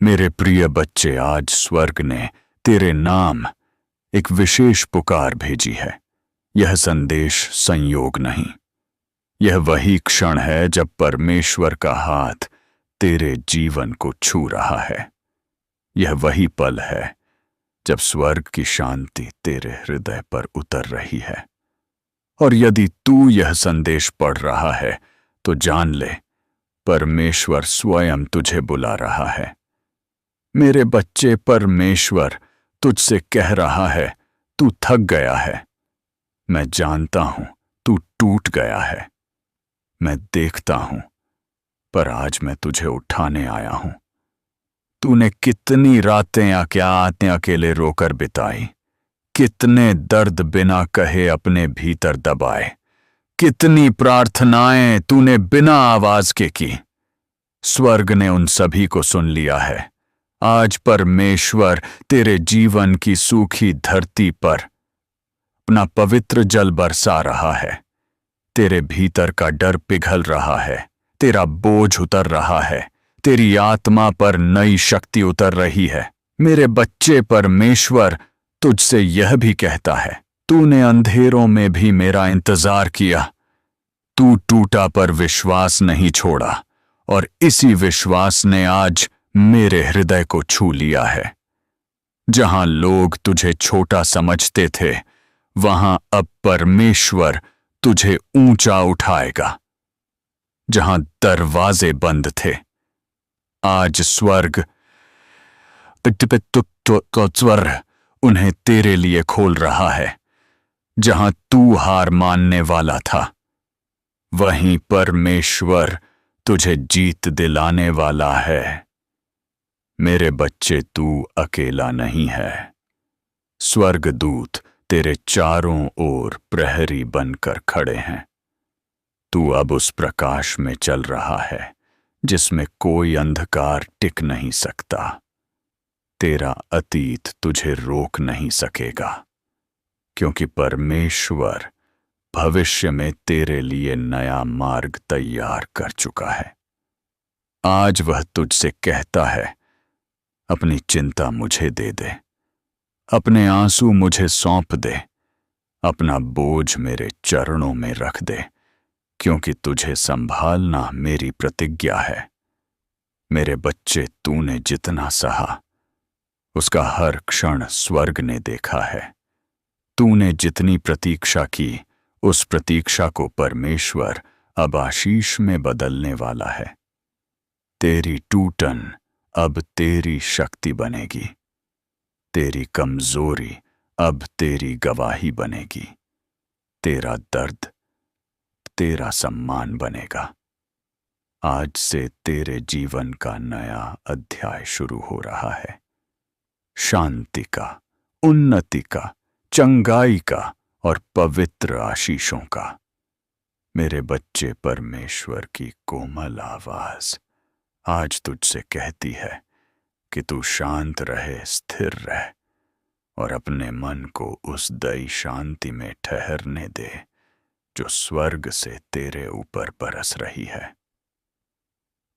मेरे प्रिय बच्चे, आज स्वर्ग ने तेरे नाम एक विशेष पुकार भेजी है। यह संदेश संयोग नहीं, यह वही क्षण है जब परमेश्वर का हाथ तेरे जीवन को छू रहा है। यह वही पल है जब स्वर्ग की शांति तेरे हृदय पर उतर रही है। और यदि तू यह संदेश पढ़ रहा है तो जान ले, परमेश्वर स्वयं तुझे बुला रहा है। मेरे बच्चे, परमेश्वर तुझसे कह रहा है, तू थक गया है। मैं जानता हूं तू टूट गया है। मैं देखता हूं, पर आज मैं तुझे उठाने आया हूं। तूने कितनी रातें अकेले रोकर बिताई, कितने दर्द बिना कहे अपने भीतर दबाए, कितनी प्रार्थनाएं तूने बिना आवाज के की। स्वर्ग ने उन सभी को सुन लिया है। आज परमेश्वर तेरे जीवन की सूखी धरती पर अपना पवित्र जल बरसा रहा है। तेरे भीतर का डर पिघल रहा है, तेरा बोझ उतर रहा है, तेरी आत्मा पर नई शक्ति उतर रही है। मेरे बच्चे, परमेश्वर तुझसे यह भी कहता है, तूने अंधेरों में भी मेरा इंतजार किया। तू टूटा पर विश्वास नहीं छोड़ा, और इसी विश्वास ने आज मेरे हृदय को छू लिया है। जहां लोग तुझे छोटा समझते थे, वहां अब परमेश्वर तुझे ऊंचा उठाएगा। जहां दरवाजे बंद थे, आज स्वर्ग उन्हें तेरे लिए खोल रहा है। जहां तू हार मानने वाला था, वहीं परमेश्वर तुझे जीत दिलाने वाला है। मेरे बच्चे, तू अकेला नहीं है। स्वर्गदूत तेरे चारों ओर प्रहरी बनकर खड़े हैं। तू अब उस प्रकाश में चल रहा है जिसमें कोई अंधकार टिक नहीं सकता। तेरा अतीत तुझे रोक नहीं सकेगा, क्योंकि परमेश्वर भविष्य में तेरे लिए नया मार्ग तैयार कर चुका है। आज वह तुझसे कहता है, अपनी चिंता मुझे दे दे, अपने आंसू मुझे सौंप दे, अपना बोझ मेरे चरणों में रख दे, क्योंकि तुझे संभालना मेरी प्रतिज्ञा है। मेरे बच्चे, तूने जितना सहा, उसका हर क्षण स्वर्ग ने देखा है। तूने जितनी प्रतीक्षा की, उस प्रतीक्षा को परमेश्वर अब आशीष में बदलने वाला है। तेरी टूटन अब तेरी शक्ति बनेगी, तेरी कमजोरी अब तेरी गवाही बनेगी, तेरा दर्द तेरा सम्मान बनेगा। आज से तेरे जीवन का नया अध्याय शुरू हो रहा है। शांति का, उन्नति का, चंगाई का और पवित्र आशीषों का। मेरे बच्चे, परमेश्वर की कोमल आवाज आज तुझसे कहती है कि तू शांत रहे, स्थिर रह और अपने मन को उस दई शांति में ठहरने दे जो स्वर्ग से तेरे ऊपर बरस रही है।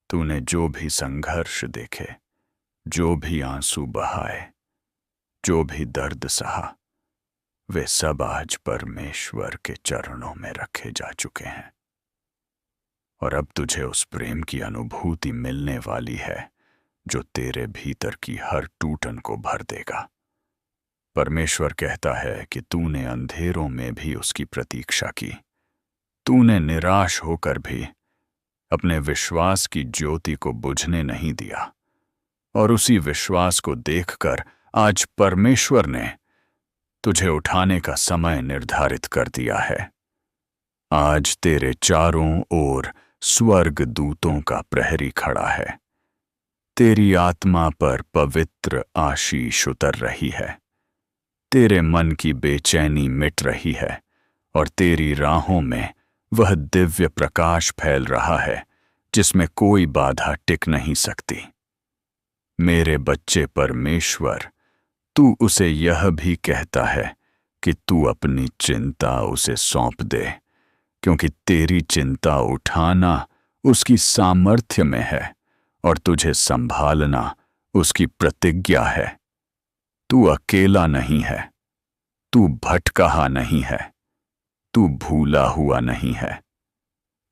तूने जो भी संघर्ष देखे, जो भी आंसू बहाए, जो भी दर्द सहा, वे सब आज परमेश्वर के चरणों में रखे जा चुके हैं। और अब तुझे उस प्रेम की अनुभूति मिलने वाली है जो तेरे भीतर की हर टूटन को भर देगा। परमेश्वर कहता है कि तूने अंधेरों में भी उसकी प्रतीक्षा की, तूने निराश होकर भी अपने विश्वास की ज्योति को बुझने नहीं दिया, और उसी विश्वास को देखकर आज परमेश्वर ने तुझे उठाने का समय निर्धारित कर दिया है। आज तेरे चारों ओर स्वर्ग दूतों का प्रहरी खड़ा है। तेरी आत्मा पर पवित्र आशीष उतर रही है, तेरे मन की बेचैनी मिट रही है, और तेरी राहों में वह दिव्य प्रकाश फैल रहा है जिसमें कोई बाधा टिक नहीं सकती। मेरे बच्चे, परमेश्वर तू उसे यह भी कहता है कि तू अपनी चिंता उसे सौंप दे, क्योंकि तेरी चिंता उठाना उसकी सामर्थ्य में है और तुझे संभालना उसकी प्रतिज्ञा है। तू अकेला नहीं है, तू भटकहा नहीं है, तू भूला हुआ नहीं है,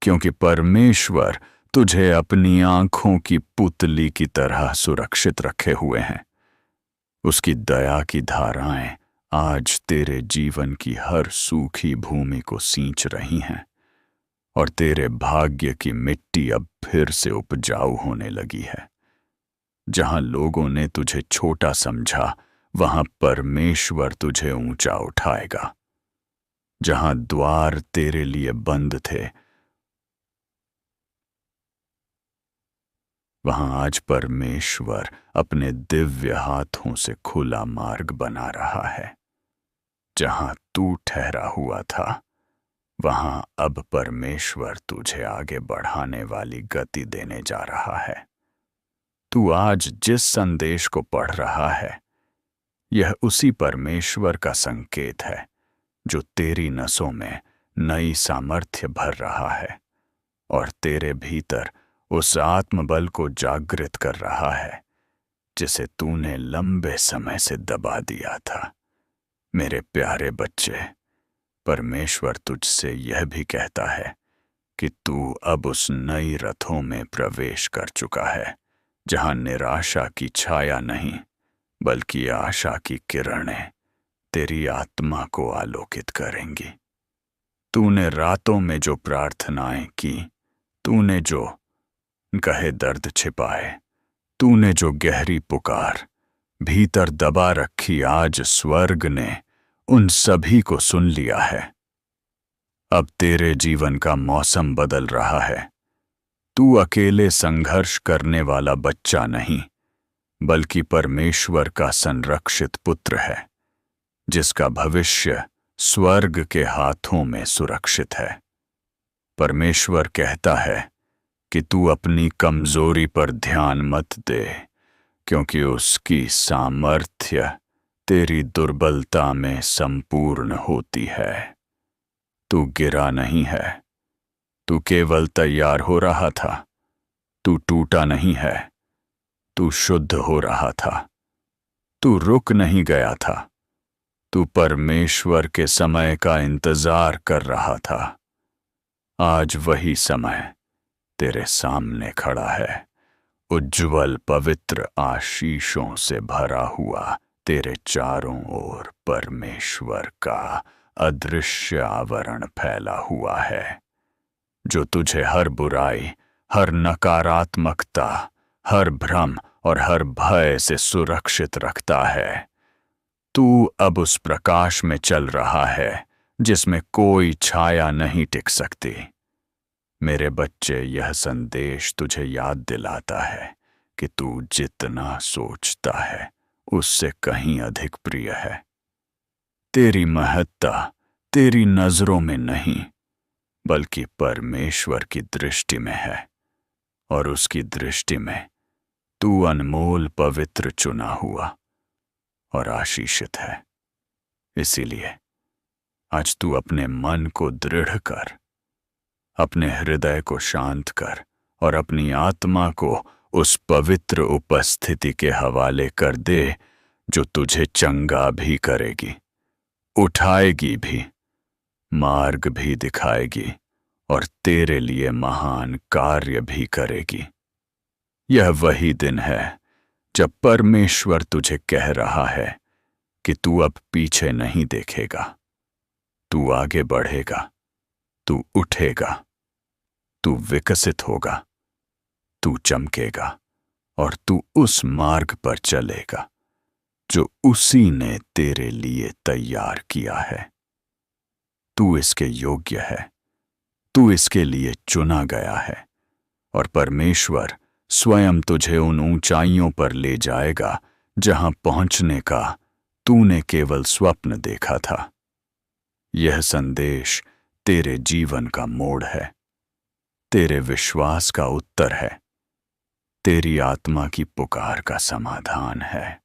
क्योंकि परमेश्वर तुझे अपनी आंखों की पुतली की तरह सुरक्षित रखे हुए हैं। उसकी दया की धाराएं आज तेरे जीवन की हर सूखी भूमि को सींच रही हैं और तेरे भाग्य की मिट्टी अब फिर से उपजाऊ होने लगी है। जहां लोगों ने तुझे छोटा समझा, वहां परमेश्वर तुझे ऊंचा उठाएगा। जहां द्वार तेरे लिए बंद थे, वहां आज परमेश्वर अपने दिव्य हाथों से खुला मार्ग बना रहा है। जहां तू ठहरा हुआ था, वहां अब परमेश्वर तुझे आगे बढ़ाने वाली गति देने जा रहा है। तू आज जिस संदेश को पढ़ रहा है, यह उसी परमेश्वर का संकेत है जो तेरी नसों में नई सामर्थ्य भर रहा है और तेरे भीतर उस आत्मबल को जागृत कर रहा है जिसे तूने लंबे समय से दबा दिया था। मेरे प्यारे बच्चे, परमेश्वर तुझसे यह भी कहता है कि तू अब उस नई रथों में प्रवेश कर चुका है, जहां निराशा की छाया नहीं बल्कि आशा की किरणें तेरी आत्मा को आलोकित करेंगी। तूने रातों में जो प्रार्थनाएं की, तूने जो गहे दर्द छिपाए, तूने जो गहरी पुकार भीतर दबा रखी, आज स्वर्ग ने उन सभी को सुन लिया है। अब तेरे जीवन का मौसम बदल रहा है। तू अकेले संघर्ष करने वाला बच्चा नहीं, बल्कि परमेश्वर का संरक्षित पुत्र है, जिसका भविष्य स्वर्ग के हाथों में सुरक्षित है। परमेश्वर कहता है कि तू अपनी कमजोरी पर ध्यान मत दे, क्योंकि उसकी सामर्थ्य तेरी दुर्बलता में संपूर्ण होती है। तू गिरा नहीं है, तू केवल तैयार हो रहा था। तू टूटा नहीं है, तू शुद्ध हो रहा था। तू रुक नहीं गया था, तू परमेश्वर के समय का इंतजार कर रहा था। आज वही समय तेरे सामने खड़ा है, उज्जवल पवित्र आशीषों से भरा हुआ। तेरे चारों ओर परमेश्वर का अदृश्य आवरण फैला हुआ है, जो तुझे हर बुराई, हर नकारात्मकता, हर भ्रम और हर भय से सुरक्षित रखता है। तू अब उस प्रकाश में चल रहा है जिसमें कोई छाया नहीं टिक सकती। मेरे बच्चे, यह संदेश तुझे याद दिलाता है कि तू जितना सोचता है उससे कहीं अधिक प्रिय है। तेरी महत्ता तेरी नजरों में नहीं, बल्कि परमेश्वर की दृष्टि में है, और उसकी दृष्टि में तू अनमोल, पवित्र, चुना हुआ और आशीषित है। इसीलिए आज तू अपने मन को दृढ़ कर, अपने हृदय को शांत कर और अपनी आत्मा को उस पवित्र उपस्थिति के हवाले कर दे जो तुझे चंगा भी करेगी, उठाएगी भी, मार्ग भी दिखाएगी और तेरे लिए महान कार्य भी करेगी। यह वही दिन है जब परमेश्वर तुझे कह रहा है कि तू अब पीछे नहीं देखेगा, तू आगे बढ़ेगा, तू उठेगा, तू विकसित होगा, तू चमकेगा और तू उस मार्ग पर चलेगा जो उसी ने तेरे लिए तैयार किया है। तू इसके योग्य है, तू इसके लिए चुना गया है और परमेश्वर स्वयं तुझे उन ऊंचाइयों पर ले जाएगा जहां पहुंचने का तूने केवल स्वप्न देखा था। यह संदेश तेरे जीवन का मोड़ है, तेरे विश्वास का उत्तर है, तेरी आत्मा की पुकार का समाधान है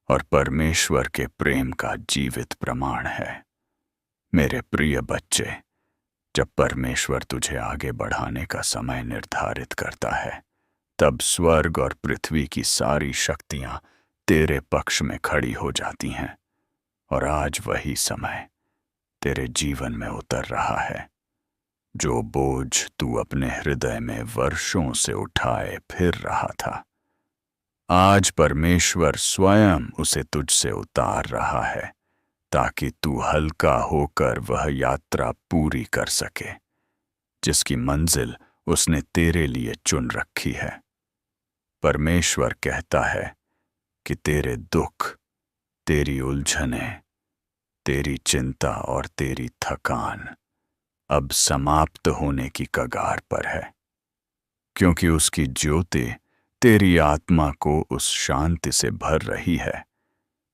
और परमेश्वर के प्रेम का जीवित प्रमाण है। मेरे प्रिय बच्चे, जब परमेश्वर तुझे आगे बढ़ाने का समय निर्धारित करता है, तब स्वर्ग और पृथ्वी की सारी शक्तियां तेरे पक्ष में खड़ी हो जाती हैं। और आज वही समय तेरे जीवन में उतर रहा है। जो बोझ तू अपने हृदय में वर्षों से उठाए फिर रहा था, आज परमेश्वर स्वयं उसे तुझसे उतार रहा है, ताकि तू हल्का होकर वह यात्रा पूरी कर सके जिसकी मंजिल उसने तेरे लिए चुन रखी है। परमेश्वर कहता है कि तेरे दुख, तेरी उलझनें, तेरी चिंता और तेरी थकान अब समाप्त होने की कगार पर है, क्योंकि उसकी ज्योति तेरी आत्मा को उस शांति से भर रही है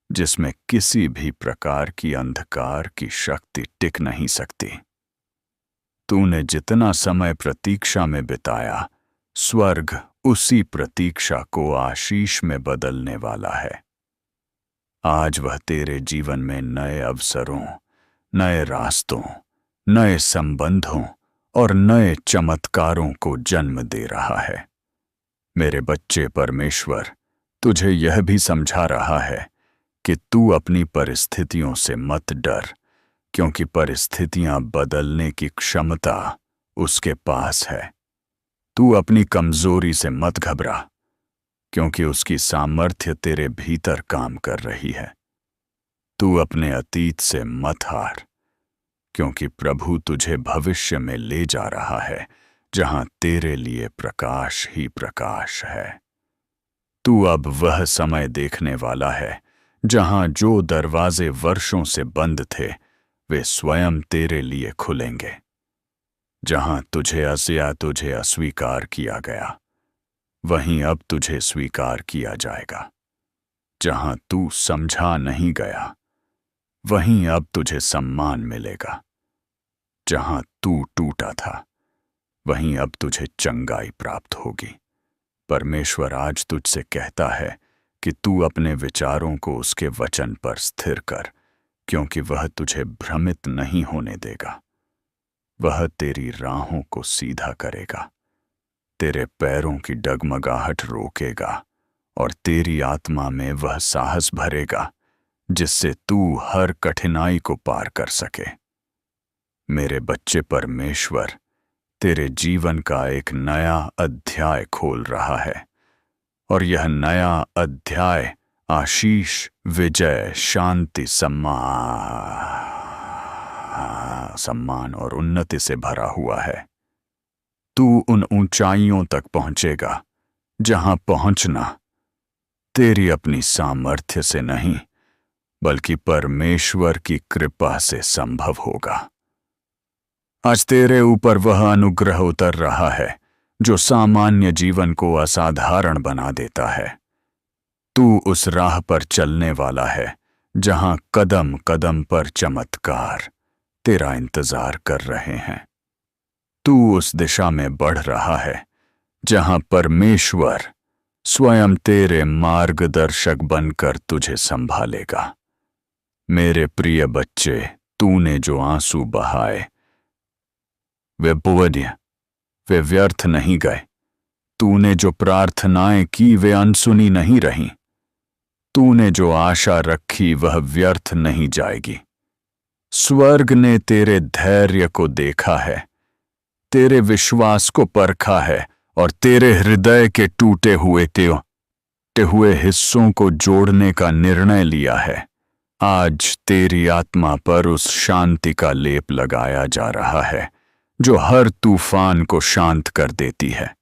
जिसमें किसी भी प्रकार की अंधकार की शक्ति टिक नहीं सकती। तूने जितना समय प्रतीक्षा में बिताया, स्वर्ग उसी प्रतीक्षा को आशीष में बदलने वाला है। आज वह तेरे जीवन में नए अवसरों, नए रास्तों, नए संबंधों और नए चमत्कारों को जन्म दे रहा है। मेरे बच्चे, परमेश्वर तुझे यह भी समझा रहा है कि तू अपनी परिस्थितियों से मत डर, क्योंकि परिस्थितियां बदलने की क्षमता उसके पास है। तू अपनी कमजोरी से मत घबरा, क्योंकि उसकी सामर्थ्य तेरे भीतर काम कर रही है। तू अपने अतीत से मत हार, क्योंकि प्रभु तुझे भविष्य में ले जा रहा है, जहां तेरे लिए प्रकाश ही प्रकाश है। तू अब वह समय देखने वाला है जहां जो दरवाजे वर्षों से बंद थे वे स्वयं तेरे लिए खुलेंगे। जहां तुझे अस्वीकार किया गया, वहीं अब तुझे स्वीकार किया जाएगा। जहां तू समझा नहीं गया, वहीं अब तुझे सम्मान मिलेगा। जहां तू टूटा था, वहीं अब तुझे चंगाई प्राप्त होगी। परमेश्वर आज तुझसे कहता है कि तू अपने विचारों को उसके वचन पर स्थिर कर, क्योंकि वह तुझे भ्रमित नहीं होने देगा। वह तेरी राहों को सीधा करेगा, तेरे पैरों की डगमगाहट रोकेगा और तेरी आत्मा में वह साहस भरेगा जिससे तू हर कठिनाई को पार कर सके। मेरे बच्चे, परमेश्वर तेरे जीवन का एक नया अध्याय खोल रहा है, और यह नया अध्याय आशीष, विजय, शांति, सम्मान और उन्नति से भरा हुआ है। तू उन ऊंचाइयों तक पहुंचेगा जहां पहुंचना तेरी अपनी सामर्थ्य से नहीं, बल्कि परमेश्वर की कृपा से संभव होगा। आज तेरे ऊपर वह अनुग्रह उतर रहा है जो सामान्य जीवन को असाधारण बना देता है। तू उस राह पर चलने वाला है जहां कदम कदम पर चमत्कार तेरा इंतजार कर रहे हैं। तू उस दिशा में बढ़ रहा है जहां परमेश्वर स्वयं तेरे मार्गदर्शक बनकर तुझे संभालेगा। मेरे प्रिय बच्चे, तूने जो आंसू बहाए वे व्यर्थ नहीं गए। तूने जो प्रार्थनाएं की वे अनसुनी नहीं रहीं। तूने जो आशा रखी वह व्यर्थ नहीं जाएगी। स्वर्ग ने तेरे धैर्य को देखा है, तेरे विश्वास को परखा है और तेरे हृदय के टूटे हुए हिस्सों को जोड़ने का निर्णय लिया है। आज तेरी आत्मा पर उस शांति का लेप लगाया जा रहा है जो हर तूफान को शांत कर देती है।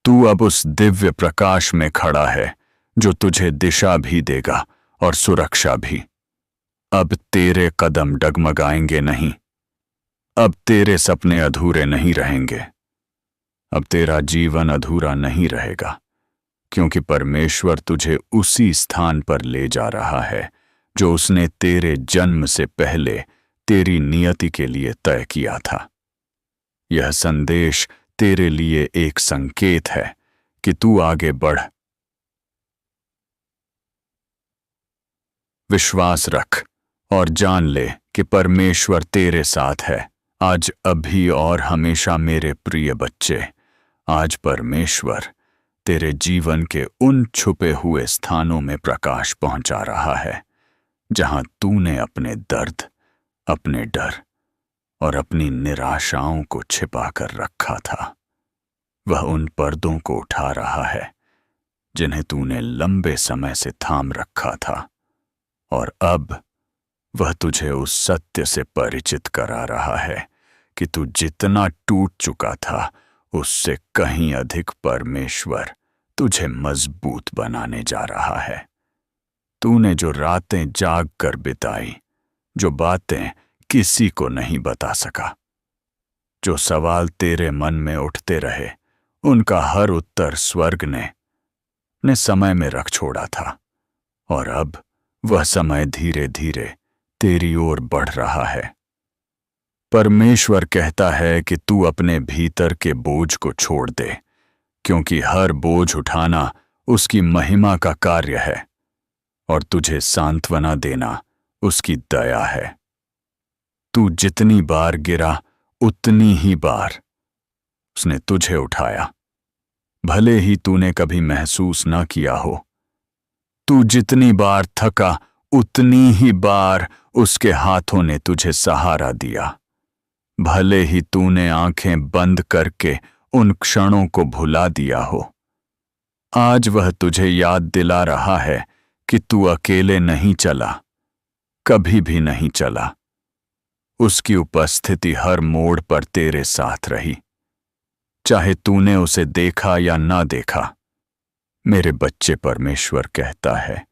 तू अब उस दिव्य प्रकाश में खड़ा है जो तुझे दिशा भी देगा और सुरक्षा भी। अब तेरे कदम डगमगाएंगे नहीं, अब तेरे सपने अधूरे नहीं रहेंगे, अब तेरा जीवन अधूरा नहीं रहेगा, क्योंकि परमेश्वर तुझे उसी स्थान पर ले जा रहा है जो उसने तेरे जन्म से पहले तेरी नियति के लिए तय किया था। यह संदेश तेरे लिए एक संकेत है कि तू आगे बढ़। विश्वास रख और जान ले कि परमेश्वर तेरे साथ है, आज, अभी और हमेशा। मेरे प्रिय बच्चे, आज परमेश्वर तेरे जीवन के उन छुपे हुए स्थानों में प्रकाश पहुंचा रहा है जहां तूने अपने दर्द, अपने डर और अपनी निराशाओं को छिपा कर रखा था। वह उन पर्दों को उठा रहा है जिन्हें तूने लंबे समय से थाम रखा था, और अब वह तुझे उस सत्य से परिचित करा रहा है कि तू जितना टूट चुका था उससे कहीं अधिक परमेश्वर तुझे मजबूत बनाने जा रहा है। तूने जो रातें जाग कर बिताई, जो बातें किसी को नहीं बता सका, जो सवाल तेरे मन में उठते रहे, उनका हर उत्तर स्वर्ग ने समय में रख छोड़ा था, और अब वह समय धीरे धीरे तेरी ओर बढ़ रहा है। परमेश्वर कहता है कि तू अपने भीतर के बोझ को छोड़ दे, क्योंकि हर बोझ उठाना उसकी महिमा का कार्य है और तुझे सांत्वना देना उसकी दया है। तू जितनी बार गिरा उतनी ही बार उसने तुझे उठाया, भले ही तूने कभी महसूस न किया हो। तू जितनी बार थका उतनी ही बार उसके हाथों ने तुझे सहारा दिया, भले ही तूने आंखें बंद करके उन क्षणों को भुला दिया हो। आज वह तुझे याद दिला रहा है कि तू अकेले नहीं चला, कभी भी नहीं चला। उसकी उपस्थिति हर मोड़ पर तेरे साथ रही, चाहे तूने उसे देखा या ना देखा। मेरे बच्चे, परमेश्वर कहता है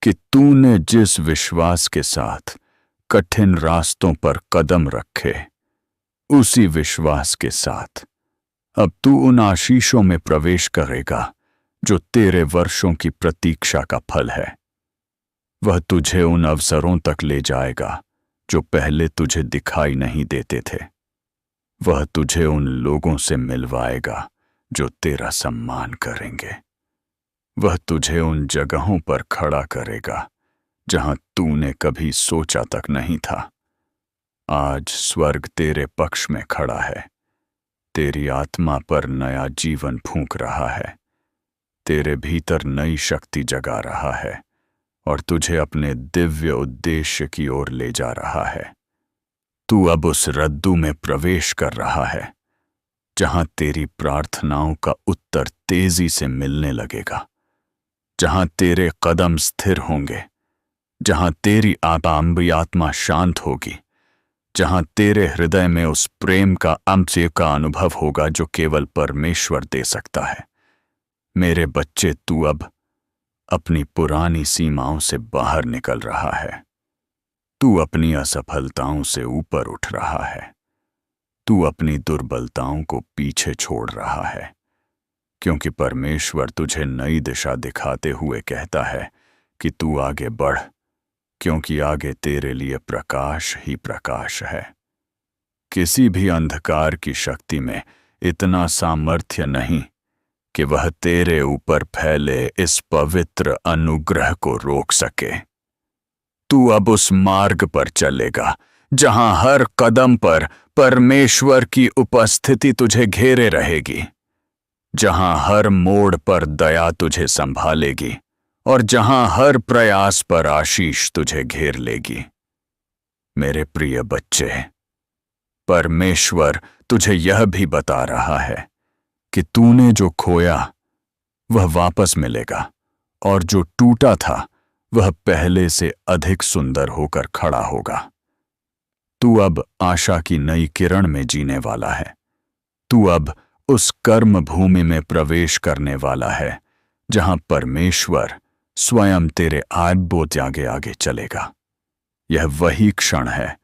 कि तूने जिस विश्वास के साथ कठिन रास्तों पर कदम रखे, उसी विश्वास के साथ अब तू उन आशीषों में प्रवेश करेगा जो तेरे वर्षों की प्रतीक्षा का फल है। वह तुझे उन अवसरों तक ले जाएगा जो पहले तुझे दिखाई नहीं देते थे। वह तुझे उन लोगों से मिलवाएगा जो तेरा सम्मान करेंगे। वह तुझे उन जगहों पर खड़ा करेगा जहां तूने कभी सोचा तक नहीं था। आज स्वर्ग तेरे पक्ष में खड़ा है, तेरी आत्मा पर नया जीवन फूंक रहा है, तेरे भीतर नई शक्ति जगा रहा है और तुझे अपने दिव्य उद्देश्य की ओर ले जा रहा है। तू अब उस रद्दू में प्रवेश कर रहा है जहां तेरी प्रार्थनाओं का उत्तर तेजी से मिलने लगेगा, जहां तेरे कदम स्थिर होंगे, जहां तेरी आपाम्बी आत्मा शांत होगी, जहां तेरे हृदय में उस प्रेम का अम्से का अनुभव होगा जो केवल परमेश्वर दे सकता है। मेरे बच्चे, तू अब अपनी पुरानी सीमाओं से बाहर निकल रहा है। तू अपनी असफलताओं से ऊपर उठ रहा है। तू अपनी दुर्बलताओं को पीछे छोड़ रहा है, क्योंकि परमेश्वर तुझे नई दिशा दिखाते हुए कहता है कि तू आगे बढ़, क्योंकि आगे तेरे लिए प्रकाश ही प्रकाश है। किसी भी अंधकार की शक्ति में इतना सामर्थ्य नहीं कि वह तेरे ऊपर फैले इस पवित्र अनुग्रह को रोक सके। तू अब उस मार्ग पर चलेगा जहां हर कदम पर परमेश्वर की उपस्थिति तुझे घेरे रहेगी, जहां हर मोड़ पर दया तुझे संभालेगी और जहां हर प्रयास पर आशीष तुझे घेर लेगी। मेरे प्रिय बच्चे, परमेश्वर तुझे यह भी बता रहा है कि तूने जो खोया वह वापस मिलेगा, और जो टूटा था वह पहले से अधिक सुंदर होकर खड़ा होगा। तू अब आशा की नई किरण में जीने वाला है। तू अब उस कर्म भूमि में प्रवेश करने वाला है जहां परमेश्वर स्वयं तेरे आगे आगे आगे चलेगा। यह वही क्षण है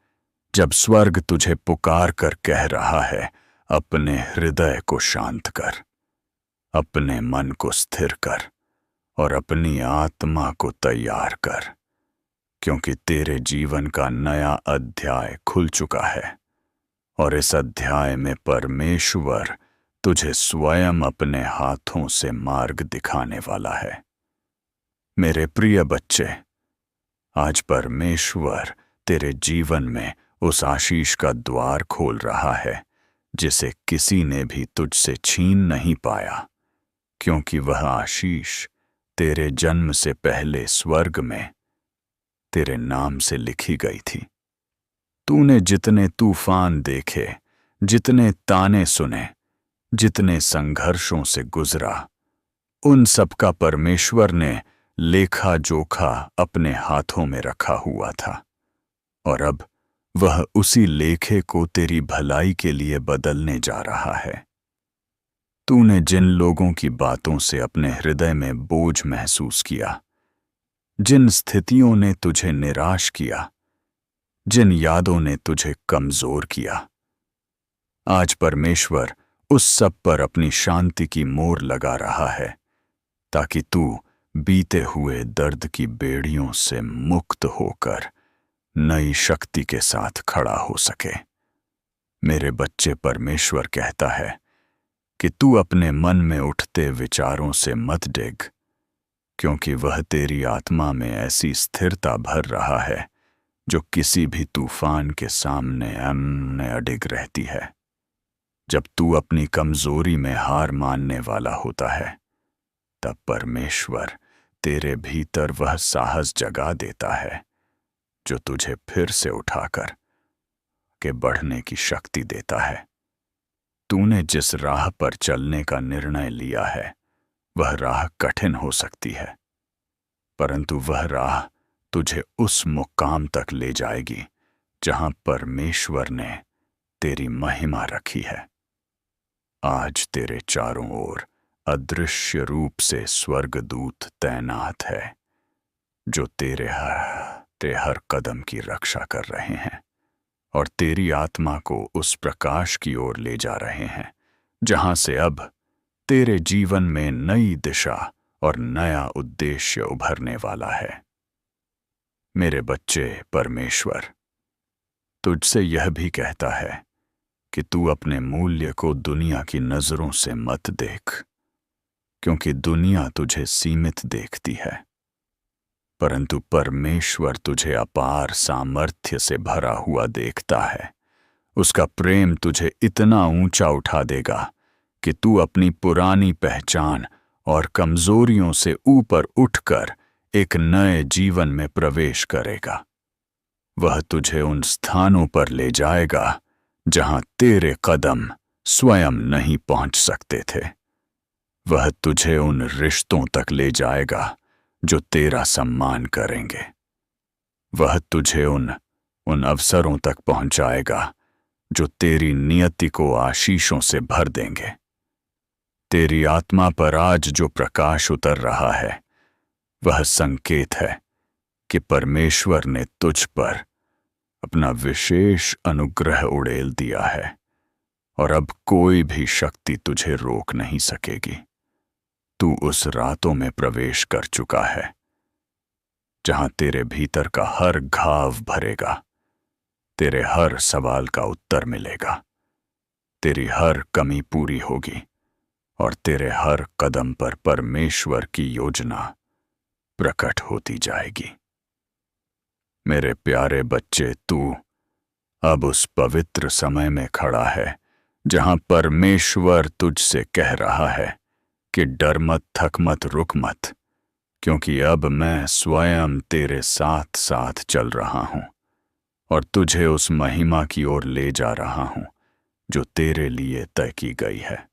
जब स्वर्ग तुझे पुकार कर कह रहा है, अपने हृदय को शांत कर, अपने मन को स्थिर कर और अपनी आत्मा को तैयार कर, क्योंकि तेरे जीवन का नया अध्याय खुल चुका है और इस अध्याय में परमेश्वर तुझे स्वयं अपने हाथों से मार्ग दिखाने वाला है। मेरे प्रिय बच्चे, आज परमेश्वर तेरे जीवन में उस आशीष का द्वार खोल रहा है जिसे किसी ने भी तुझसे छीन नहीं पाया, क्योंकि वह आशीष तेरे जन्म से पहले स्वर्ग में तेरे नाम से लिखी गई थी। तूने जितने तूफान देखे, जितने ताने सुने, जितने संघर्षों से गुजरा, उन सब का परमेश्वर ने लेखा जोखा अपने हाथों में रखा हुआ था, और अब वह उसी लेखे को तेरी भलाई के लिए बदलने जा रहा है। तूने जिन लोगों की बातों से अपने हृदय में बोझ महसूस किया, जिन स्थितियों ने तुझे निराश किया, जिन यादों ने तुझे कमजोर किया, आज परमेश्वर उस सब पर अपनी शांति की मोहर लगा रहा है, ताकि तू बीते हुए दर्द की बेड़ियों से मुक्त होकर नई शक्ति के साथ खड़ा हो सके। मेरे बच्चे, परमेश्वर कहता है कि तू अपने मन में उठते विचारों से मत डिग, क्योंकि वह तेरी आत्मा में ऐसी स्थिरता भर रहा है जो किसी भी तूफान के सामने अडिग रहती है। जब तू अपनी कमजोरी में हार मानने वाला होता है, तब परमेश्वर तेरे भीतर वह साहस जगा देता है जो तुझे फिर से उठाकर के बढ़ने की शक्ति देता है। तूने जिस राह पर चलने का निर्णय लिया है, वह राह कठिन हो सकती है, परंतु वह राह तुझे उस मुकाम तक ले जाएगी जहां परमेश्वर ने तेरी महिमा रखी है। आज तेरे चारों ओर अदृश्य रूप से स्वर्गदूत तैनात है, जो तेरे हर कदम की रक्षा कर रहे हैं और तेरी आत्मा को उस प्रकाश की ओर ले जा रहे हैं जहां से अब तेरे जीवन में नई दिशा और नया उद्देश्य उभरने वाला है। मेरे बच्चे, परमेश्वर तुझसे यह भी कहता है कि तू अपने मूल्य को दुनिया की नजरों से मत देख, क्योंकि दुनिया तुझे सीमित देखती है, परंतु परमेश्वर तुझे अपार सामर्थ्य से भरा हुआ देखता है। उसका प्रेम तुझे इतना ऊंचा उठा देगा कि तू अपनी पुरानी पहचान और कमजोरियों से ऊपर उठकर एक नए जीवन में प्रवेश करेगा। वह तुझे उन स्थानों पर ले जाएगा जहां तेरे कदम स्वयं नहीं पहुंच सकते थे। वह तुझे उन रिश्तों तक ले जाएगा जो तेरा सम्मान करेंगे। वह तुझे उन अवसरों तक पहुंचाएगा जो तेरी नियति को आशीषों से भर देंगे। तेरी आत्मा पर आज जो प्रकाश उतर रहा है, वह संकेत है कि परमेश्वर ने तुझ पर अपना विशेष अनुग्रह उड़ेल दिया है और अब कोई भी शक्ति तुझे रोक नहीं सकेगी। तू उस रातों में प्रवेश कर चुका है जहां तेरे भीतर का हर घाव भरेगा, तेरे हर सवाल का उत्तर मिलेगा, तेरी हर कमी पूरी होगी और तेरे हर कदम पर परमेश्वर की योजना प्रकट होती जाएगी। मेरे प्यारे बच्चे, तू अब उस पवित्र समय में खड़ा है जहां परमेश्वर तुझसे कह रहा है कि डर मत, थक मत, रुक मत, क्योंकि अब मैं स्वयं तेरे साथ साथ चल रहा हूं और तुझे उस महिमा की ओर ले जा रहा हूं जो तेरे लिए तय की गई है।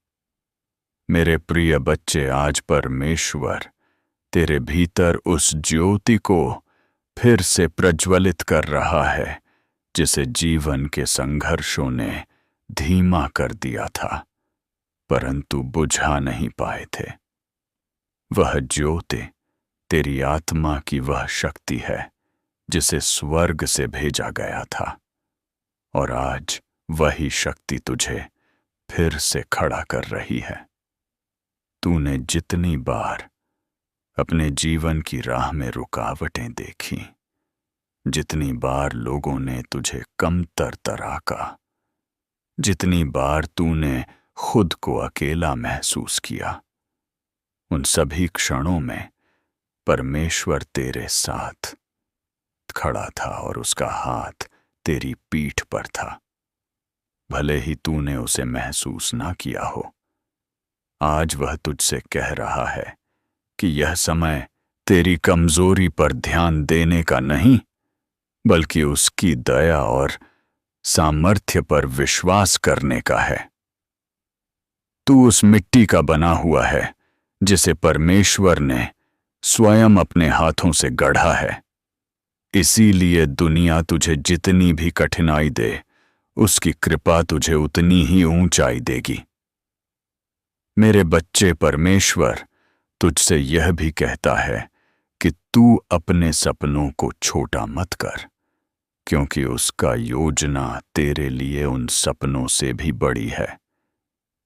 मेरे प्रिय बच्चे, आज परमेश्वर तेरे भीतर उस ज्योति को फिर से प्रज्वलित कर रहा है जिसे जीवन के संघर्षों ने धीमा कर दिया था, परंतु बुझा नहीं पाए थे। वह ज्योति तेरी आत्मा की वह शक्ति है जिसे स्वर्ग से भेजा गया था, और आज वही शक्ति तुझे फिर से खड़ा कर रही है। तूने जितनी बार अपने जीवन की राह में रुकावटें देखी, जितनी बार लोगों ने तुझे कमतर तराका, जितनी बार तूने खुद को अकेला महसूस किया, उन सभी क्षणों में परमेश्वर तेरे साथ खड़ा था और उसका हाथ तेरी पीठ पर था। भले ही तूने उसे महसूस ना किया हो, आज वह तुझसे कह रहा है कि यह समय तेरी कमजोरी पर ध्यान देने का नहीं, बल्कि उसकी दया और सामर्थ्य पर विश्वास करने का है। तू उस मिट्टी का बना हुआ है जिसे परमेश्वर ने स्वयं अपने हाथों से गढ़ा है। इसीलिए दुनिया तुझे जितनी भी कठिनाई दे, उसकी कृपा तुझे उतनी ही ऊंचाई देगी। मेरे बच्चे, परमेश्वर तुझसे यह भी कहता है कि तू अपने सपनों को छोटा मत कर, क्योंकि उसका योजना तेरे लिए उन सपनों से भी बड़ी है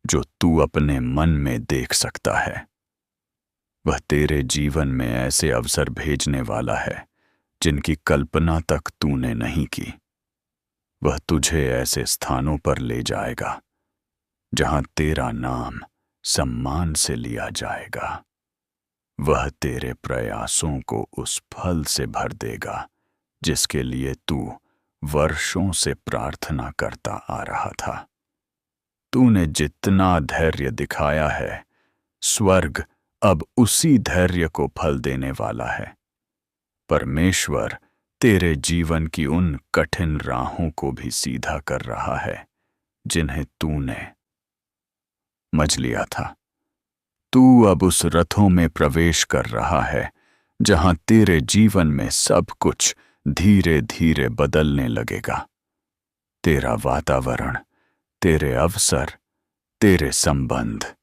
जो तू अपने मन में देख सकता है। वह तेरे जीवन में ऐसे अवसर भेजने वाला है जिनकी कल्पना तक तूने नहीं की। वह तुझे ऐसे स्थानों पर ले जाएगा जहां तेरा नाम सम्मान से लिया जाएगा। वह तेरे प्रयासों को उस फल से भर देगा जिसके लिए तू वर्षों से प्रार्थना करता आ रहा था। तूने जितना धैर्य दिखाया है, स्वर्ग अब उसी धैर्य को फल देने वाला है। परमेश्वर तेरे जीवन की उन कठिन राहों को भी सीधा कर रहा है जिन्हें तूने मज लिया था। तू अब उस रथों में प्रवेश कर रहा है जहां तेरे जीवन में सब कुछ धीरे धीरे बदलने लगेगा। तेरा वातावरण, तेरे अवसर, तेरे संबंध,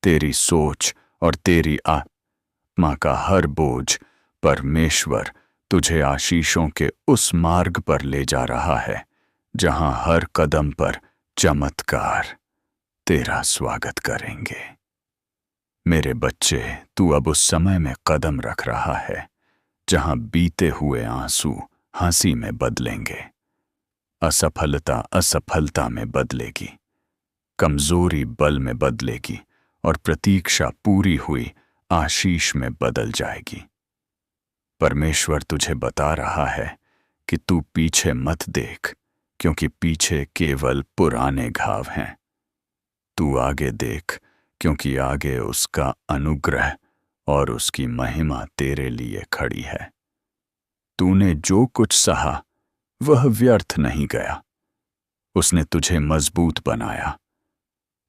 तेरी सोच और तेरी आत्मा का हर बोझ परमेश्वर तुझे आशीषों के उस मार्ग पर ले जा रहा है जहां हर कदम पर चमत्कार तेरा स्वागत करेंगे। मेरे बच्चे, तू अब उस समय में कदम रख रहा है जहां बीते हुए आंसू हंसी में बदलेंगे, असफलता असफलता में बदलेगी, कमजोरी बल में बदलेगी और प्रतीक्षा पूरी हुई आशीष में बदल जाएगी। परमेश्वर तुझे बता रहा है कि तू पीछे मत देख, क्योंकि पीछे केवल पुराने घाव हैं। तू आगे देख, क्योंकि आगे उसका अनुग्रह और उसकी महिमा तेरे लिए खड़ी है। तूने जो कुछ सहा वह व्यर्थ नहीं गया। उसने तुझे मजबूत बनाया,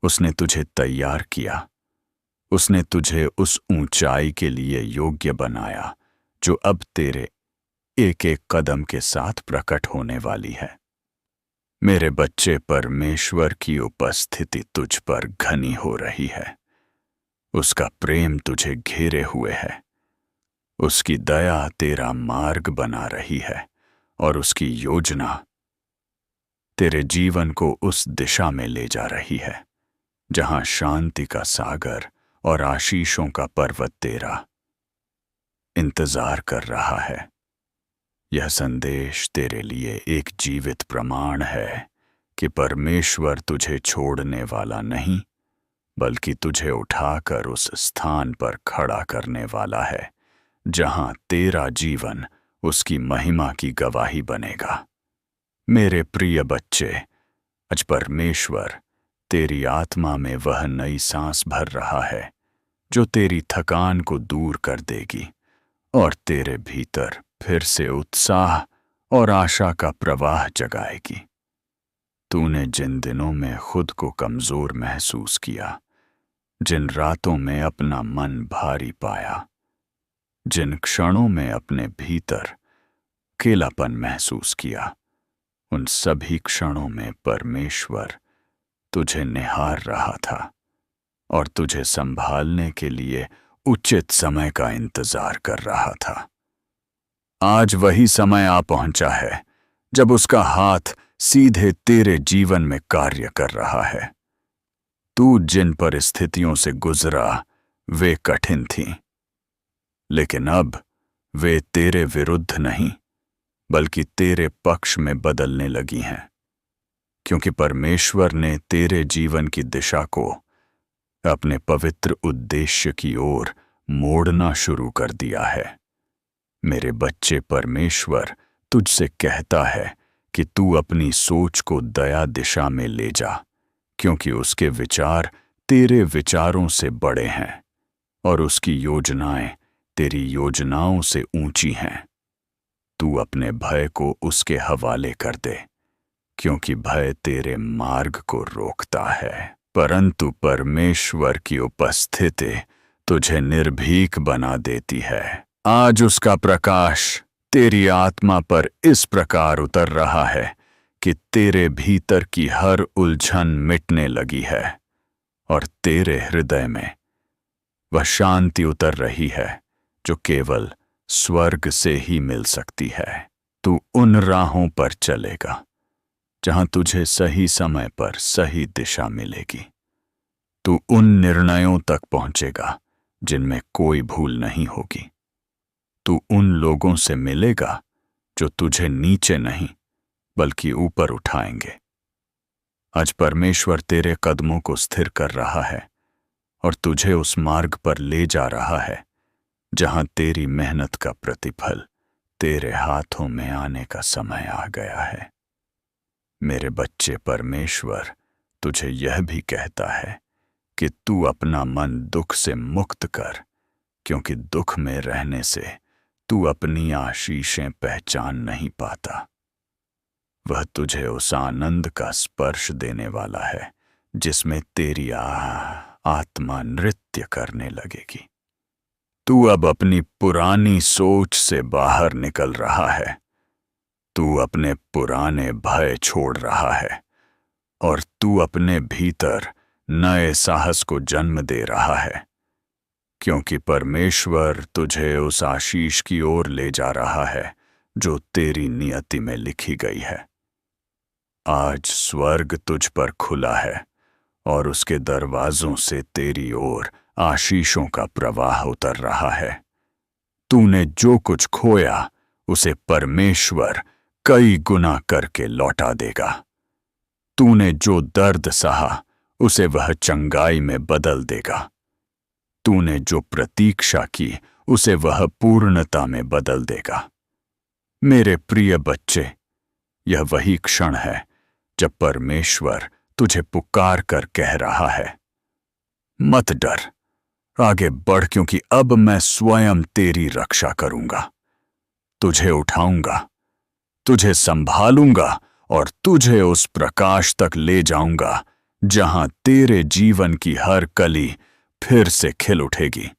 उसने तुझे तैयार किया, उसने तुझे उस ऊंचाई के लिए योग्य बनाया जो अब तेरे एक एक कदम के साथ प्रकट होने वाली है। मेरे बच्चे, परमेश्वर की उपस्थिति तुझ पर घनी हो रही है। उसका प्रेम तुझे घेरे हुए है, उसकी दया तेरा मार्ग बना रही है और उसकी योजना तेरे जीवन को उस दिशा में ले जा रही है जहां शांति का सागर और आशीषों का पर्वत तेरा इंतजार कर रहा है। यह संदेश तेरे लिए एक जीवित प्रमाण है कि परमेश्वर तुझे छोड़ने वाला नहीं, बल्कि तुझे उठाकर उस स्थान पर खड़ा करने वाला है जहां तेरा जीवन उसकी महिमा की गवाही बनेगा। मेरे प्रिय बच्चे, आज परमेश्वर तेरी आत्मा में वह नई सांस भर रहा है जो तेरी थकान को दूर कर देगी और तेरे भीतर फिर से उत्साह और आशा का प्रवाह जगाएगी। तूने जिन दिनों में खुद को कमजोर महसूस किया, जिन रातों में अपना मन भारी पाया, जिन क्षणों में अपने भीतर अकेलापन महसूस किया, उन सभी क्षणों में परमेश्वर तुझे निहार रहा था और तुझे संभालने के लिए उचित समय का इंतजार कर रहा था। आज वही समय आ पहुंचा है जब उसका हाथ सीधे तेरे जीवन में कार्य कर रहा है। तू जिन परिस्थितियों से गुजरा वे कठिन थीं, लेकिन अब वे तेरे विरुद्ध नहीं बल्कि तेरे पक्ष में बदलने लगी हैं, क्योंकि परमेश्वर ने तेरे जीवन की दिशा को अपने पवित्र उद्देश्य की ओर मोड़ना शुरू कर दिया है। मेरे बच्चे, परमेश्वर तुझसे कहता है कि तू अपनी सोच को दया दिशा में ले जा, क्योंकि उसके विचार तेरे विचारों से बड़े हैं और उसकी योजनाएं तेरी योजनाओं से ऊंची हैं। तू अपने भय को उसके हवाले कर दे, क्योंकि भय तेरे मार्ग को रोकता है, परंतु परमेश्वर की उपस्थिति तुझे निर्भीक बना देती है। आज उसका प्रकाश तेरी आत्मा पर इस प्रकार उतर रहा है कि तेरे भीतर की हर उलझन मिटने लगी है और तेरे हृदय में वह शांति उतर रही है जो केवल स्वर्ग से ही मिल सकती है। तू उन राहों पर चलेगा जहां तुझे सही समय पर सही दिशा मिलेगी। तू उन निर्णयों तक पहुंचेगा जिनमें कोई भूल नहीं होगी। तू उन लोगों से मिलेगा जो तुझे नीचे नहीं बल्कि ऊपर उठाएंगे। आज परमेश्वर तेरे कदमों को स्थिर कर रहा है और तुझे उस मार्ग पर ले जा रहा है जहां तेरी मेहनत का प्रतिफल तेरे हाथों में आने का समय आ गया है। मेरे बच्चे, परमेश्वर तुझे यह भी कहता है कि तू अपना मन दुख से मुक्त कर, क्योंकि दुख में रहने से तू अपनी आशीषें पहचान नहीं पाता। वह तुझे उस आनंद का स्पर्श देने वाला है जिसमें तेरी आत्मा नृत्य करने लगेगी। तू अब अपनी पुरानी सोच से बाहर निकल रहा है। तू अपने पुराने भय छोड़ रहा है और तू अपने भीतर नए साहस को जन्म दे रहा है, क्योंकि परमेश्वर तुझे उस आशीष की ओर ले जा रहा है जो तेरी नियति में लिखी गई है। आज स्वर्ग तुझ पर खुला है और उसके दरवाजों से तेरी ओर आशीषों का प्रवाह उतर रहा है। तूने जो कुछ खोया उसे परमेश्वर कई गुना करके लौटा देगा। तूने जो दर्द सहा उसे वह चंगाई में बदल देगा। तूने जो प्रतीक्षा की उसे वह पूर्णता में बदल देगा। मेरे प्रिय बच्चे, यह वही क्षण है जब परमेश्वर तुझे पुकार कर कह रहा है, मत डर, आगे बढ़, क्योंकि अब मैं स्वयं तेरी रक्षा करूंगा। तुझे उठाऊंगा, तुझे संभालूंगा और तुझे उस प्रकाश तक ले जाऊंगा जहां तेरे जीवन की हर कली फिर से खिल उठेगी।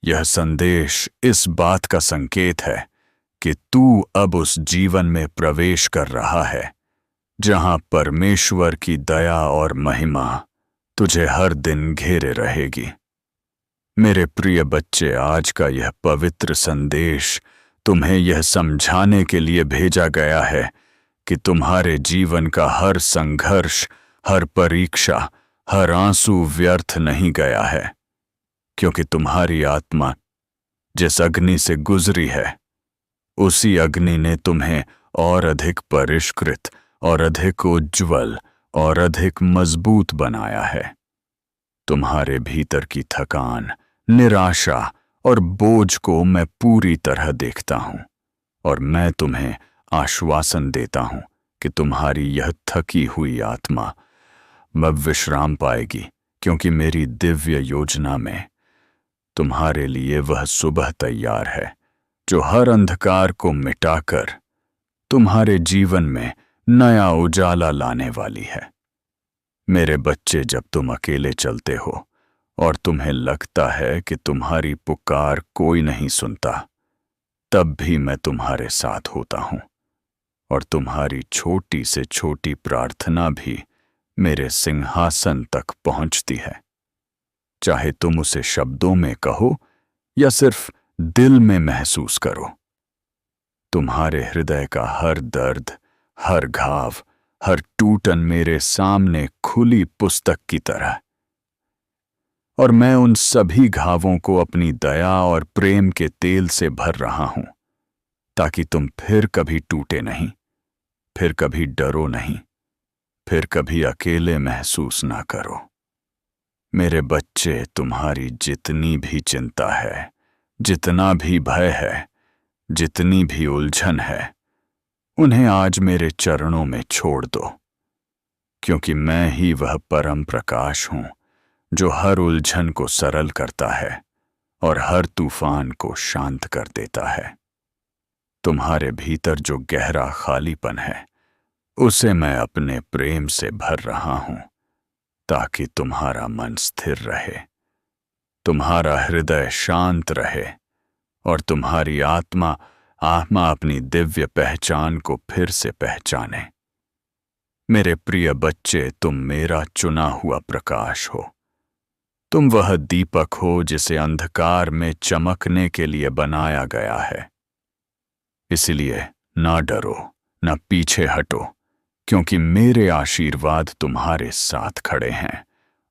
यह संदेश इस बात का संकेत है कि तू अब उस जीवन में प्रवेश कर रहा है जहां परमेश्वर की दया और महिमा तुझे हर दिन घेरे रहेगी। मेरे प्रिय बच्चे, आज का यह पवित्र संदेश तुम्हें यह समझाने के लिए भेजा गया है कि तुम्हारे जीवन का हर संघर्ष, हर परीक्षा, हर आंसू व्यर्थ नहीं गया है, क्योंकि तुम्हारी आत्मा जिस अग्नि से गुजरी है उसी अग्नि ने तुम्हें और अधिक परिष्कृत और अधिक उज्ज्वल और अधिक मजबूत बनाया है। तुम्हारे भीतर की थकान, निराशा और बोझ को मैं पूरी तरह देखता हूं और मैं तुम्हें आश्वासन देता हूं कि तुम्हारी यह थकी हुई आत्मा अब विश्राम पाएगी, क्योंकि मेरी दिव्य योजना में तुम्हारे लिए वह सुबह तैयार है जो हर अंधकार को मिटाकर तुम्हारे जीवन में नया उजाला लाने वाली है। मेरे बच्चे, जब तुम अकेले चलते हो और तुम्हें लगता है कि तुम्हारी पुकार कोई नहीं सुनता, तब भी मैं तुम्हारे साथ होता हूं और तुम्हारी छोटी से छोटी प्रार्थना भी मेरे सिंहासन तक पहुंचती है। चाहे तुम उसे शब्दों में कहो या सिर्फ दिल में महसूस करो, तुम्हारे हृदय का हर दर्द, हर घाव, हर टूटन मेरे सामने खुली पुस्तक की तरह, और मैं उन सभी घावों को अपनी दया और प्रेम के तेल से भर रहा हूं, ताकि तुम फिर कभी टूटे नहीं, फिर कभी डरो नहीं, फिर कभी अकेले महसूस ना करो। मेरे बच्चे, तुम्हारी जितनी भी चिंता है, जितना भी भय है, जितनी भी उलझन है, उन्हें आज मेरे चरणों में छोड़ दो, क्योंकि मैं ही वह परम प्रकाश हूं जो हर उलझन को सरल करता है और हर तूफान को शांत कर देता है। तुम्हारे भीतर जो गहरा खालीपन है, उसे मैं अपने प्रेम से भर रहा हूं, ताकि तुम्हारा मन स्थिर रहे, तुम्हारा हृदय शांत रहे और तुम्हारी आत्मा अपनी दिव्य पहचान को फिर से पहचाने। मेरे प्रिय बच्चे, तुम मेरा चुना हुआ प्रकाश हो। तुम वह दीपक हो जिसे अंधकार में चमकने के लिए बनाया गया है। इसलिए ना डरो, ना पीछे हटो, क्योंकि मेरे आशीर्वाद तुम्हारे साथ खड़े हैं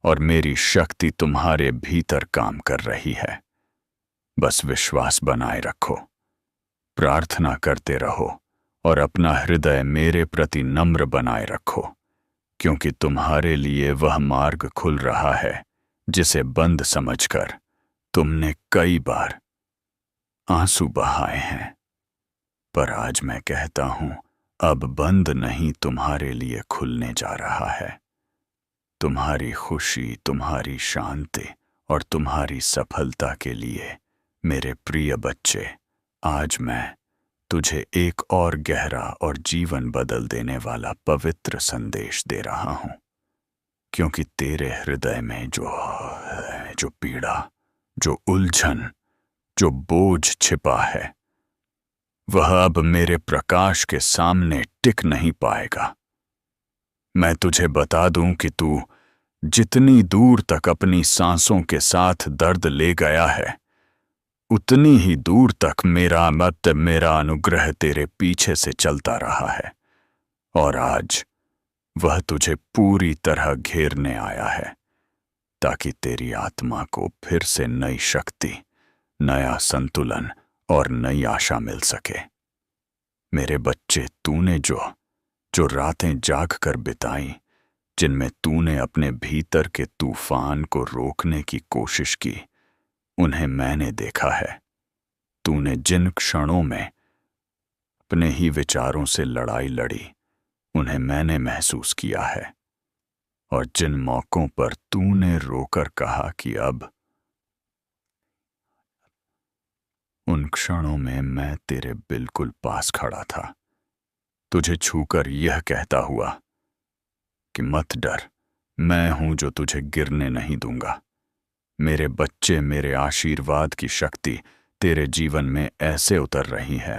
और मेरी शक्ति तुम्हारे भीतर काम कर रही है। बस विश्वास बनाए रखो, प्रार्थना करते रहो और अपना हृदय मेरे प्रति नम्र बनाए रखो, क्योंकि तुम्हारे लिए वह मार्ग खुल रहा है जिसे बंद समझकर तुमने कई बार आंसू बहाए हैं। पर आज मैं कहता हूं, अब बंद नहीं, तुम्हारे लिए खुलने जा रहा है। तुम्हारी खुशी, तुम्हारी शांति और तुम्हारी सफलता के लिए मेरे प्रिय बच्चे, आज मैं तुझे एक और गहरा और जीवन बदल देने वाला पवित्र संदेश दे रहा हूं, क्योंकि तेरे हृदय में जो पीड़ा, जो उलझन, जो बोझ छिपा है, वह अब मेरे प्रकाश के सामने टिक नहीं पाएगा। मैं तुझे बता दूं कि तू जितनी दूर तक अपनी सांसों के साथ दर्द ले गया है, उतनी ही दूर तक मेरा अनुग्रह तेरे पीछे से चलता रहा है। और आज वह तुझे पूरी तरह घेरने आया है, ताकि तेरी आत्मा को फिर से नई शक्ति, नया संतुलन और नई आशा मिल सके। मेरे बच्चे, तूने जो रातें जाग कर बिताई, जिनमें तूने अपने भीतर के तूफान को रोकने की कोशिश की, उन्हें मैंने देखा है। तूने जिन क्षणों में अपने ही विचारों से लड़ाई लड़ी, उन्हें मैंने महसूस किया है। और जिन मौकों पर तूने रोकर कहा कि अब, उन क्षणों में मैं तेरे बिल्कुल पास खड़ा था, तुझे छूकर यह कहता हुआ कि मत डर, मैं हूं जो तुझे गिरने नहीं दूंगा। मेरे बच्चे, मेरे आशीर्वाद की शक्ति तेरे जीवन में ऐसे उतर रही है